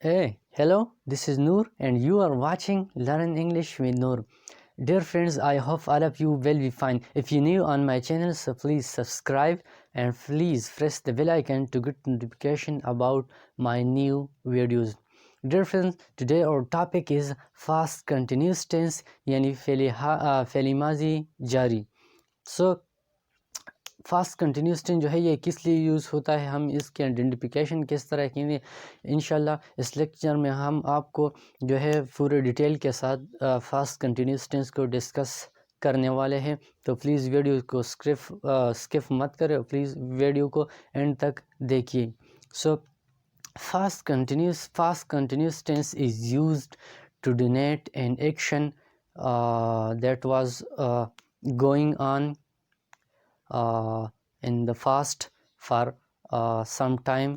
Hey, hello, this is Noor and you are watching Learn English with Noor. Dear friends, I hope all of you will be fine. If you're new on my channel, so please subscribe and please press the bell icon to get notification about my new videos. Dear friends, today our topic is fast continuous tense yani فعل ماضی جاری. So fast continuous tennis جو ہے یہ کس لیے use ہوتا ہے، ہم اس کے آئیڈینٹیفیکیشن کس طرح کی ہیں، انشاءاللہ اس لیکچر میں ہم آپ کو جو ہے پورے ڈیٹیل کے ساتھ فاسٹ کنٹینیوس ٹینس کو ڈسکس کرنے والے ہیں. تو پلیز ویڈیو کو سکپ مت کرے، پلیز ویڈیو کو اینڈ تک دیکھیے. So past continuous tense is used to denote an action that was going on in the past for some time.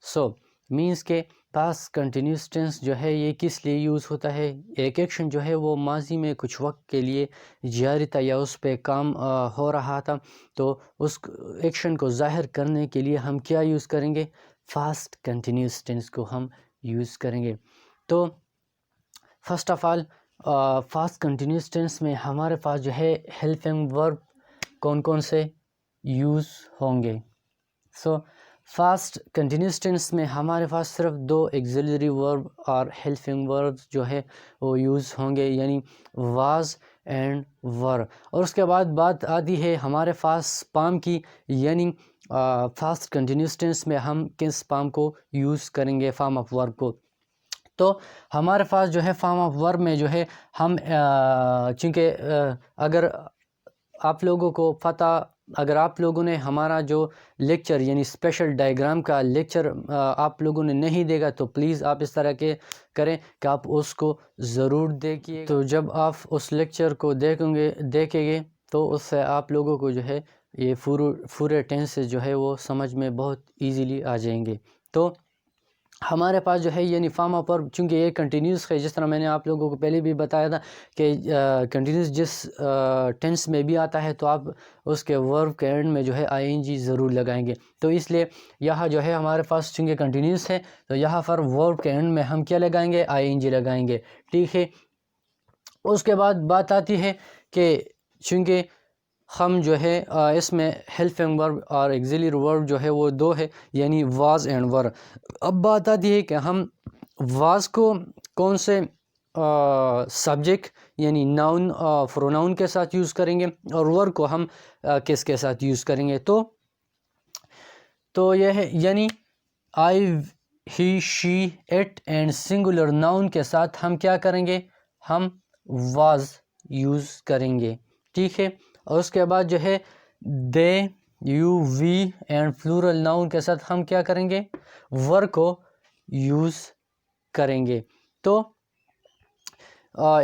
So means کہ past continuous tense جو ہے یہ کس لیے یوز ہوتا ہے، ایک ایکشن جو ہے وہ ماضی میں کچھ وقت کے لیے جاری تھا یا اس پہ کام ہو رہا تھا، تو اس ایکشن کو ظاہر کرنے کے لیے ہم کیا یوز کریں گے، فاسٹ کنٹینیوس ٹینس کو ہم یوز کریں گے. تو first of all past continuous tense میں ہمارے پاس جو ہے ہیلپنگ ورب کون کون سے یوز ہوں گے. سو فاسٹ کنٹینیوس ٹینس میں ہمارے پاس صرف دو ایگزیلری ورب اور ہیلپنگ ورب جو ہے وہ یوز ہوں گے، یعنی واز اینڈ ور. اور اس کے بعد بات آتی ہے ہمارے پاس پام کی، یعنی فاسٹ کنٹینیوس ٹینس میں ہم کس پام کو یوز کریں گے، فارم آف ورب کو. تو ہمارے پاس جو ہے فارم آف ورب میں جو ہے ہم چونکہ اگر آپ لوگوں کو پتہ، اگر آپ لوگوں نے ہمارا جو لیکچر یعنی اسپیشل ڈائیگرام کا لیکچر آپ لوگوں نے نہیں دیکھا تو پلیز آپ اس طرح کے کریں کہ آپ اس کو ضرور دیکھیے. تو جب آپ اس لیکچر کو دیکھیں گے تو اس سے آپ لوگوں کو جو ہے یہ پورے ٹینسز جو ہے وہ سمجھ میں بہت ایزیلی آ جائیں گے. تو ہمارے پاس جو ہے یعنی فارم آف ورب چونکہ یہ کنٹینیوس ہے، جس طرح میں نے آپ لوگوں کو پہلے بھی بتایا تھا کہ کنٹینیوس جس ٹینس میں بھی آتا ہے تو آپ اس کے ورب کے اینڈ میں جو ہے آئی این جی ضرور لگائیں گے. تو اس لیے یہاں جو ہے ہمارے پاس چونکہ کنٹینیوس ہے تو یہاں پر ورب کے اینڈ میں ہم کیا لگائیں گے، آئی این جی لگائیں گے. ٹھیک ہے. اس کے بعد بات آتی ہے کہ چونکہ ہم جو ہے اس میں ہیلپنگ ورب اور ایگزیلری ورب جو ہے وہ دو ہے، یعنی واز اینڈ ور. اب بات آتی ہے کہ ہم واز کو کون سے سبجیکٹ یعنی ناؤن پروناؤن کے ساتھ یوز کریں گے اور ور کو ہم کس کے ساتھ یوز کریں گے. تو یہ ہے یعنی آئی، ہی، شی، اٹ اینڈ سنگولر ناؤن کے ساتھ ہم کیا کریں گے، ہم واز یوز کریں گے. ٹھیک ہے. اور اس کے بعد جو ہے they, you, we and plural noun کے ساتھ ہم کیا کریں گے، ور کو یوز کریں گے. تو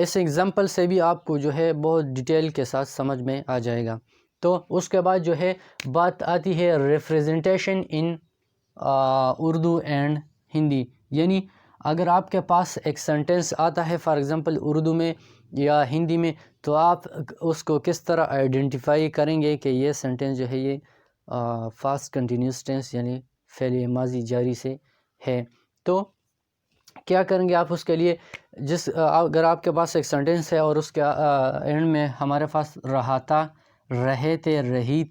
اس ایگزامپل سے بھی آپ کو جو ہے بہت ڈیٹیل کے ساتھ سمجھ میں آ جائے گا. تو اس کے بعد جو ہے بات آتی ہے representation in Urdu and Hindi. یعنی اگر آپ کے پاس ایک سینٹنس آتا ہے فار ایگزامپل اردو میں یا ہندی میں، تو آپ اس کو کس طرح آئیڈینٹیفائی کریں گے کہ یہ سینٹنس جو ہے یہ فاسٹ کنٹینیوس ٹینس یعنی فعل ماضی جاری سے ہے. تو کیا کریں گے آپ اس کے لیے، اگر آپ کے پاس ایک سینٹنس ہے اور اس کے اینڈ میں ہمارے پاس رہا تھا، رہے تھے، رہی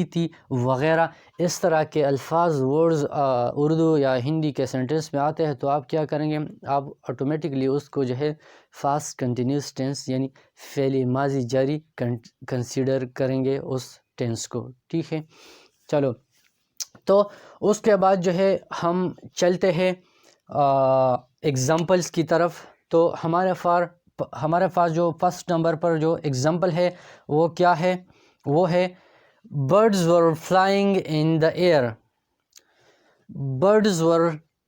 تھی وغیرہ اس طرح کے الفاظ ورڈز اردو یا ہندی کے سینٹنس میں آتے ہیں، تو آپ کیا کریں گے، آپ آٹومیٹکلی اس کو جو ہے فاسٹ کنٹینیوس ٹینس یعنی فعل ماضی جاری کنسیڈر کریں گے اس ٹینس کو. ٹھیک ہے. چلو، تو اس کے بعد جو ہے ہم چلتے ہیں ایگزامپلس کی طرف. تو ہمارے پاس جو فرسٹ نمبر پر جو ایگزامپل ہے وہ کیا ہے، وہ ہے birds were flying in the air. birds were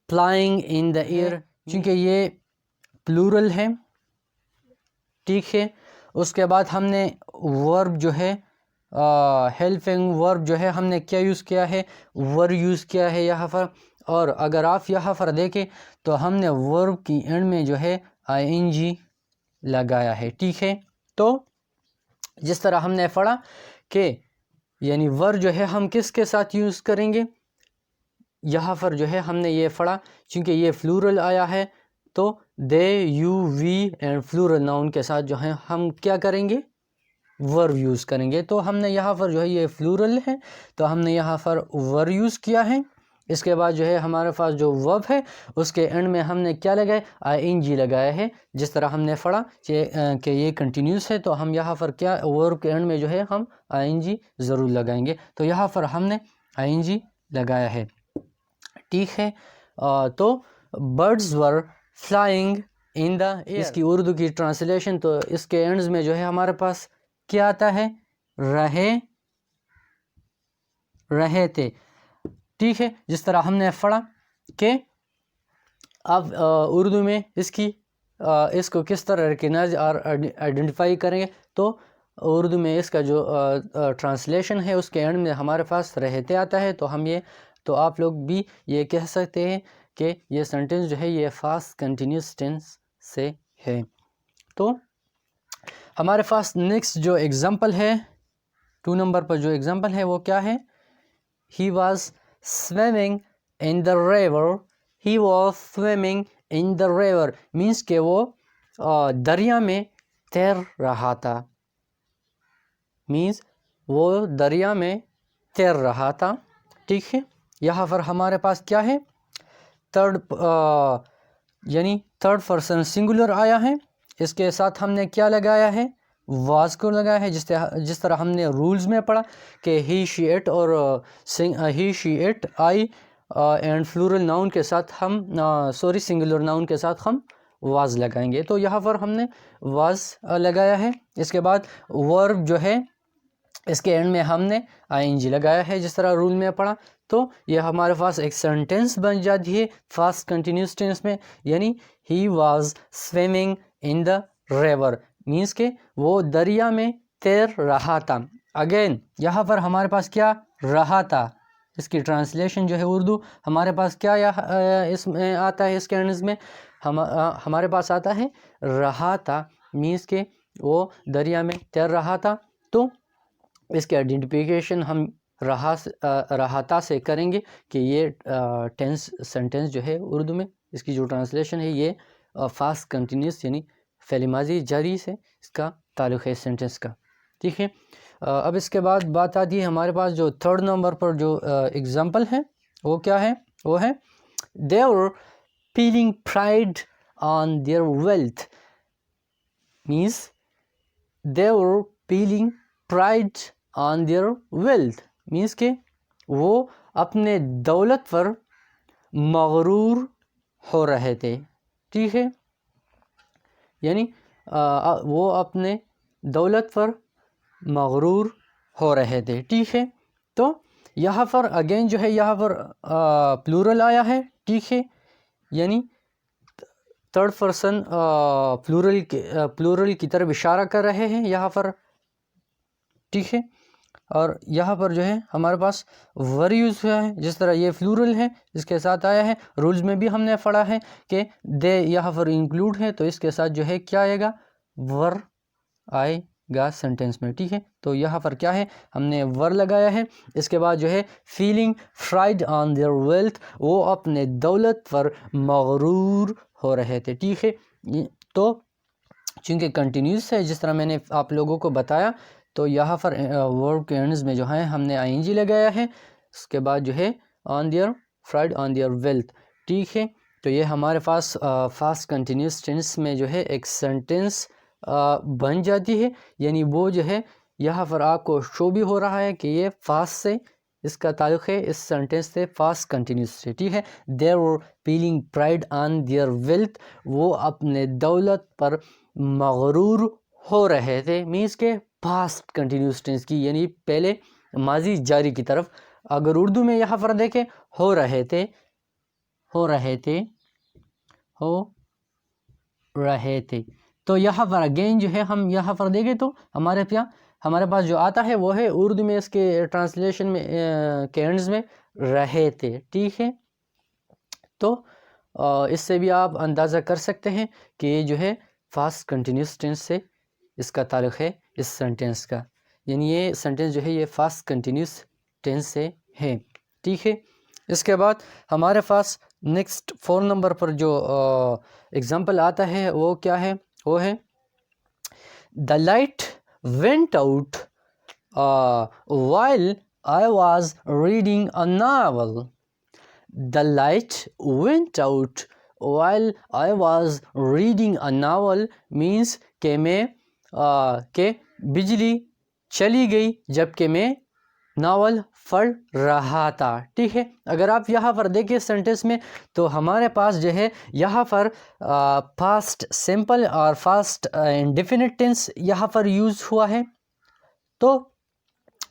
flying in the air چونکہ یہ پلورل ہے. ٹھیک ہے. اس کے بعد ہم نے ورب جو ہے ہیلپنگ ورب جو ہے ہم نے کیا یوز کیا ہے، ور یوز کیا ہے یہاں پر. اور اگر آپ یہاں پر دیکھیں تو ہم نے ورب کی اینڈ میں جو ہے آئی این جی لگایا ہے. ٹھیک ہے. تو جس طرح ہم نے پڑھا کہ یعنی ور جو ہے ہم کس کے ساتھ یوز کریں گے، یہاں پر جو ہے ہم نے یہ پڑھا چونکہ یہ فلورل آیا ہے تو they you we and plural noun کے ساتھ جو ہے ہم کیا کریں گے ورب یوز کریں گے. تو ہم نے یہاں پر جو ہے یہ فلورل ہے تو ہم نے یہاں پر ور یوز کیا ہے. اس کے بعد جو ہے ہمارے پاس جو ورب ہے اس کے اینڈ میں ہم نے کیا لگایا آئی این جی لگایا ہے. جس طرح ہم نے پڑھا کہ یہ کنٹینیوس ہے تو ہم یہاں پر کیا ورب کے اینڈ میں جو ہے ہم آئی این جی ضرور لگائیں گے. تو یہاں پر ہم نے آئی این جی لگایا ہے. ٹھیک ہے. تو برڈز ور فلائنگ ان دا ایئر، اس کی اردو کی ٹرانسلیشن تو اس کے اینڈز میں جو ہے ہمارے پاس کیا آتا ہے رہے تھے. ٹھیک ہے. جس طرح ہم نے پڑھا کہ اب اردو میں اس کو کس طرح ریکگنائز اور آئیڈینٹیفائی کریں گے تو اردو میں اس کا جو ٹرانسلیشن ہے اس کے اینڈ میں ہمارے پاس رہتے آتا ہے. تو آپ لوگ بھی یہ کہہ سکتے ہیں کہ یہ سینٹنس جو ہے یہ فاسٹ کنٹینیوس ٹینس سے ہے. تو ہمارے پاس نیکسٹ جو ایگزامپل ہے 2 نمبر پر جو ایگزامپل ہے وہ کیا ہے He was swimming in the river. He was swimming in the river means کہ وہ دریا میں تیر رہا تھا. means وہ دریا میں تیر رہا تھا. ٹھیک ہے. یہاں پر ہمارے پاس کیا ہے یعنی تھرڈ پرسن سنگولر آیا ہے. اس کے ساتھ ہم نے کیا لگایا ہے واز کو لگایا ہے. جس طرح ہم نے رولز میں پڑھا کہ ہی شی ایٹ اور he she it I and plural noun کے ساتھ ہم سنگولر ناؤن کے ساتھ ہم واز لگائیں گے. تو یہاں پر ہم نے واز لگایا ہے. اس کے بعد ورب جو ہے اس کے اینڈ میں ہم نے آئی این جی لگایا ہے جس طرح رول میں پڑھا. تو یہ ہمارے پاس ایک سینٹنس بن جاتی ہے فاسٹ کنٹینیوس ٹینس میں. یعنی he was swimming in the river means کہ وہ دریا میں تیر رہا تھا. اگین یہاں پر ہمارے پاس کیا رہا تھا. اس کی ٹرانسلیشن جو ہے اردو ہمارے پاس کیا اس میں آتا ہے اس کے اینڈز میں ہمارے پاس آتا ہے رہا تھا مینس کہ وہ دریا میں تیر رہا تھا. تو اس کے آئیڈینٹیفیکیشن ہم رہاتا سے کریں گے کہ یہ سینٹنس جو ہے اردو میں اس کی جو ٹرانسلیشن ہے یہ فاسٹ کنٹینیوس یعنی فعل ماضی جاری سے اس کا تعلق ہے سینٹنس کا. ٹھیک ہے. اب اس کے بعد بات آتی ہے ہمارے پاس جو تھرڈ نمبر پر جو ایگزامپل ہے وہ کیا ہے وہ ہے they were feeling pride on their wealth means they were feeling pride on their wealth means کہ وہ اپنے دولت پر مغرور ہو رہے تھے. ٹھیک ہے. یعنی وہ اپنے دولت پر مغرور ہو رہے تھے. ٹھیک ہے. تو یہاں پر اگین جو ہے یہاں پر پلورل آیا ہے. ٹھیک ہے. یعنی تھرڈ پرسن پلورل کی طرف اشارہ کر رہے ہیں یہاں پر. ٹھیک ہے. اور یہاں پر جو ہے ہمارے پاس ور یوز ہوا ہے جس طرح یہ فلورل ہے اس کے ساتھ آیا ہے. رولز میں بھی ہم نے پڑھا ہے کہ دے یہاں پر انکلوڈ ہے تو اس کے ساتھ جو ہے کیا آئے گا ور آئے گا سینٹنس میں. ٹھیک ہے. تو یہاں پر کیا ہے ہم نے ور لگایا ہے. اس کے بعد جو ہے feeling prided on their wealth وہ اپنے دولت پر مغرور ہو رہے تھے. ٹھیک ہے. تو چونکہ کنٹینیوس ہے جس طرح میں نے آپ لوگوں کو بتایا تو یہاں پر ورب کے اینڈز میں جو ہے ہم نے آئی این جی لگایا ہے. اس کے بعد جو ہے on their prided on their wealth. ٹھیک ہے. تو یہ ہمارے پاس فاسٹ کنٹینیوس ٹینس میں جو ہے ایک سینٹنس بن جاتی ہے. یعنی وہ جو ہے یہاں پر آپ کو شو بھی ہو رہا ہے کہ یہ فاسٹ سے اس کا تعلق ہے اس سینٹنس سے فاسٹ کنٹینیوس سے. ٹھیک ہے. they were feeling pride on their wealth وہ اپنے دولت پر مغرور ہو رہے تھے مینس کہ پاسٹ کنٹینیوس ٹینس کی یعنی پہلے ماضی جاری کی طرف. اگر اردو میں یہاں پر دیکھیں ہو رہے تھے تو یہاں پر اگین جو ہے ہم یہاں پر دیکھیں تو ہمارے پاس جو آتا ہے وہ ہے اردو میں اس کے ٹرانسلیشن میں کے اینڈز میں رہے تھے. ٹھیک ہے. تو اس سے بھی آپ اندازہ کر سکتے ہیں کہ یہ جو ہے فاسٹ کنٹینیوس ٹینس سے اس کا تعلق ہے اس سینٹنس کا. یعنی یہ سینٹنس جو ہے یہ فاسٹ کنٹینیوس ٹینس سے ہے. ٹھیک ہے. اس کے بعد ہمارے پاس نیکسٹ 4 نمبر پر جو اگزامپل آتا ہے وہ کیا ہے؟ وہ ہے The light went out while I was reading a novel. The light went out while I was reading a novel means کہ میں کہ بجلی چلی گئی جب کہ میں ناول پڑھ رہا تھا. ٹھیک ہے، اگر آپ یہاں پر دیکھیں سینٹنس میں تو ہمارے پاس جو ہے یہاں پر پاسٹ سمپل اور پاسٹ انڈیفینٹ ٹینس یہاں پر یوز ہوا ہے. تو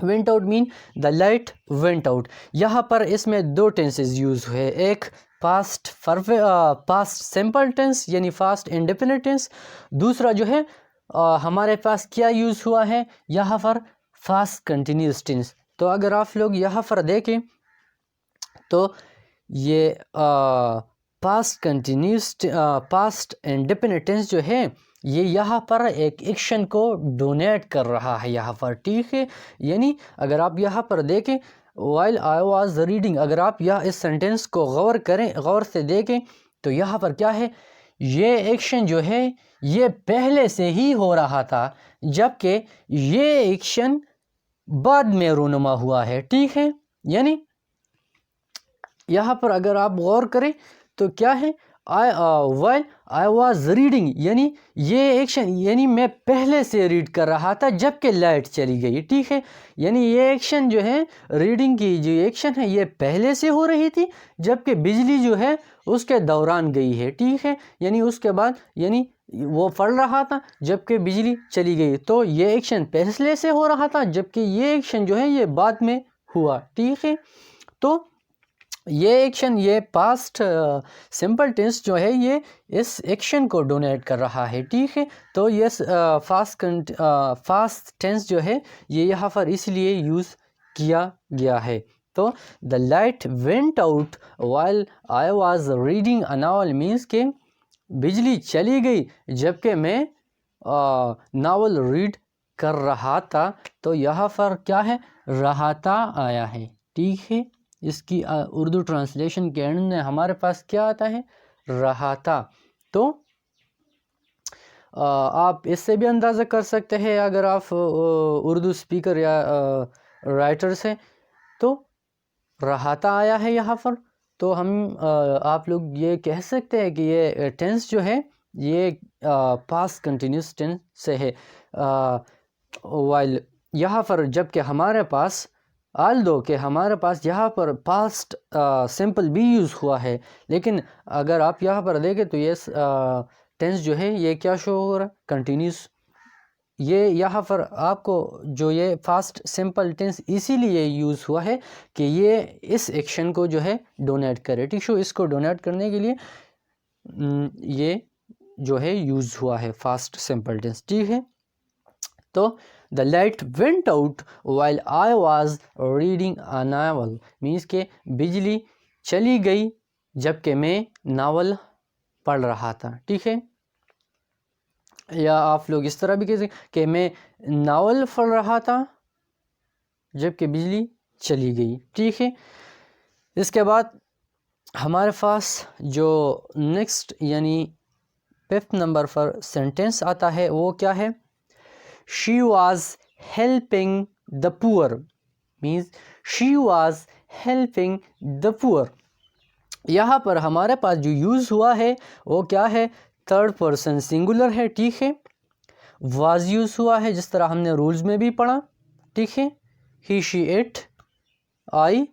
went out mean the light went out. یہاں پر اس میں 2 ٹینسز یوز ہوئے، ایک پاسٹ سمپل ٹینس یعنی پاسٹ انڈیفینٹ ٹینس، دوسرا جو ہے ہمارے پاس کیا یوز ہوا ہے یہاں پر پاسٹ کنٹینیوس ٹینس. تو اگر آپ لوگ یہاں پر دیکھیں تو یہ past continuous past indefinite tense جو ہے یہ یہاں پر ایک ایکشن کو ڈونیٹ کر رہا ہے یہاں پر. ٹھیک ہے، یعنی اگر آپ یہاں پر دیکھیں while I was reading، اگر آپ یہاں اس سینٹنس کو غور سے دیکھیں تو یہاں پر کیا ہے، یہ ایکشن جو ہے یہ پہلے سے ہی ہو رہا تھا جبکہ یہ ایکشن بعد میں رونما ہوا ہے. ٹھیک ہے، یعنی یہاں پر اگر آپ غور کریں تو کیا ہے while I was reading یعنی یہ ایکشن یعنی میں پہلے سے ریڈ کر رہا تھا جبکہ لائٹ چلی گئی. ٹھیک ہے، یعنی یہ ایکشن جو ہے ریڈنگ کی جو ایکشن ہے یہ پہلے سے ہو رہی تھی جبکہ بجلی جو ہے اس کے دوران گئی ہے. ٹھیک ہے، یعنی اس کے بعد یعنی وہ پڑھ رہا تھا جبکہ بجلی چلی گئی، تو یہ ایکشن پہلے سے ہو رہا تھا جبکہ یہ ایکشن جو ہے یہ بعد میں ہوا. ٹھیک ہے، تو یہ ایکشن یہ پاسٹ سمپل ٹینس جو ہے یہ اس ایکشن کو ڈونیٹ کر رہا ہے. ٹھیک ہے، تو یہ فاسٹ ٹینس جو ہے یہ یہاں پر اس لیے یوز کیا گیا ہے. تو the light went out while I was reading a novel means کہ بجلی چلی گئی جبکہ میں ناول ریڈ کر رہا تھا. تو یہاں پر کیا ہے، رہا تھا آیا ہے. ٹھیک ہے، اس کی اردو ٹرانسلیشن کے اینڈ میں ہمارے پاس کیا آتا ہے، رہا تھا. تو آپ اس سے بھی اندازہ کر سکتے ہیں اگر آپ اردو سپیکر یا رائٹر سے، تو رہا تھا آیا ہے یہاں پر. تو ہم آپ لوگ یہ کہہ سکتے ہیں کہ یہ ٹینس جو ہے یہ پاسٹ کنٹینیوس ٹینس سے ہے. وائل یہاں پر جب کہ ہمارے پاس آلدو کہ ہمارے پاس یہاں پر پاسٹ سمپل بھی یوز ہوا ہے، لیکن اگر آپ یہاں پر دیکھیں تو یہ ٹینس جو ہے یہ کیا شو ہو رہا ہے، کنٹینیوس. یہ یہاں پر آپ کو جو یہ فاسٹ سمپل ٹینس اسی لیے یوز ہوا ہے کہ یہ اس ایکشن کو جو ہے ڈونیٹ کرے. ٹھیک ہے، اس کو ڈونیٹ کرنے کے لیے یہ جو ہے یوز ہوا ہے فاسٹ سمپل ٹینس. ٹھیک ہے، تو the light went out while I was reading a novel means کہ بجلی چلی گئی جبکہ میں ناول پڑھ رہا تھا. ٹھیک ہے، یا آپ لوگ اس طرح بھی کہہ سکتے کہ میں ناول پڑھ رہا تھا جبکہ بجلی چلی گئی. ٹھیک ہے، اس کے بعد ہمارے پاس جو نیکسٹ یعنی 5 نمبر پر سینٹنس آتا ہے وہ کیا ہے، she was helping the poor means she was helping the poor. یہاں پر ہمارے پاس جو یوز ہوا ہے وہ کیا ہے، تھرڈ پرسن سنگولر ہے. ٹھیک ہے، واز یوز ہوا ہے جس طرح ہم نے رولز میں بھی پڑھا. ٹھیک ہے، he she it I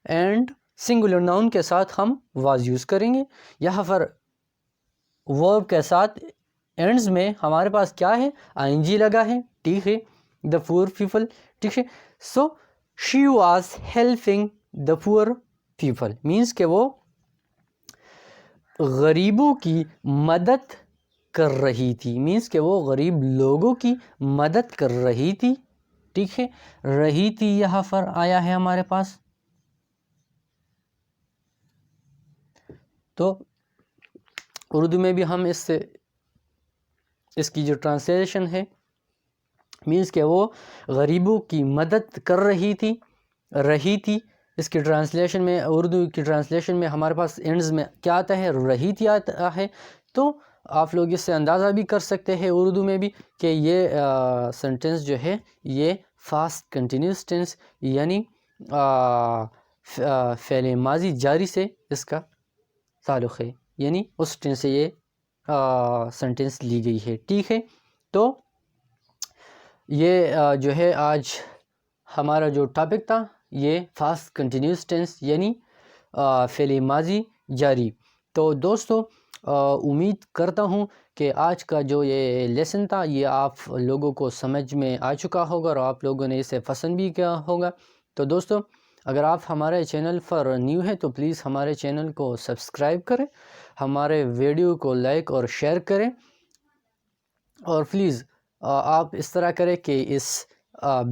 and singular noun کے ساتھ ہم واز یوز کریں گے. یہاں پر ورب کے ساتھ اینڈز میں ہمارے پاس کیا ہے، آئی جی لگا ہے. ٹھیک ہے، دا پور پیپل. ٹھیک ہے، سو she was helping the poor people means کہ وہ غریبوں کی مدد کر رہی تھی، مینس کہ وہ غریب لوگوں کی مدد کر رہی تھی. ٹھیک ہے، رہی تھی یہاں پر آیا ہے ہمارے پاس. تو اردو میں بھی ہم اس کی جو ٹرانسلیشن ہے مینس کہ وہ غریبوں کی مدد کر رہی تھی اس کی ٹرانسلیشن میں، اردو کی ٹرانسلیشن میں ہمارے پاس اینڈز میں کیا آتا ہے؟ رہیت آتا ہے. تو آپ لوگ اس سے اندازہ بھی کر سکتے ہیں اردو میں بھی کہ یہ سنٹنس جو ہے یہ فاسٹ کنٹینیوس ٹینس یعنی فعل ماضی جاری سے اس کا تعلق ہے، یعنی اس ٹینس سے یہ سنٹنس لی گئی ہے. ٹھیک ہے، تو یہ جو ہے آج ہمارا جو ٹاپک تھا یہ فاسٹ کنٹینیوس ٹینس یعنی فعل ماضی جاری. تو دوستو امید کرتا ہوں کہ آج کا جو یہ لیسن تھا یہ آپ لوگوں کو سمجھ میں آ چکا ہوگا اور آپ لوگوں نے اسے پسند بھی کیا ہوگا. تو دوستو اگر آپ ہمارے چینل پر نیو ہیں تو پلیز ہمارے چینل کو سبسکرائب کریں، ہمارے ویڈیو کو لائک اور شیئر کریں، اور پلیز آپ اس طرح کریں کہ اس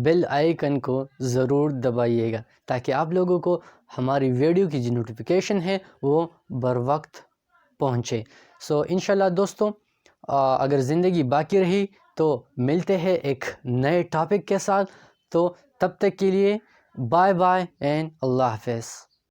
بیل آئیکن کو ضرور دبائیے گا تاکہ آپ لوگوں کو ہماری ویڈیو کی جو نوٹیفیکیشن ہے وہ بر وقت پہنچے. سو انشاءاللہ دوستو اگر زندگی باقی رہی تو ملتے ہیں ایک نئے ٹاپک کے ساتھ. تو تب تک کے لیے بائے بائے اینڈ اللہ حافظ.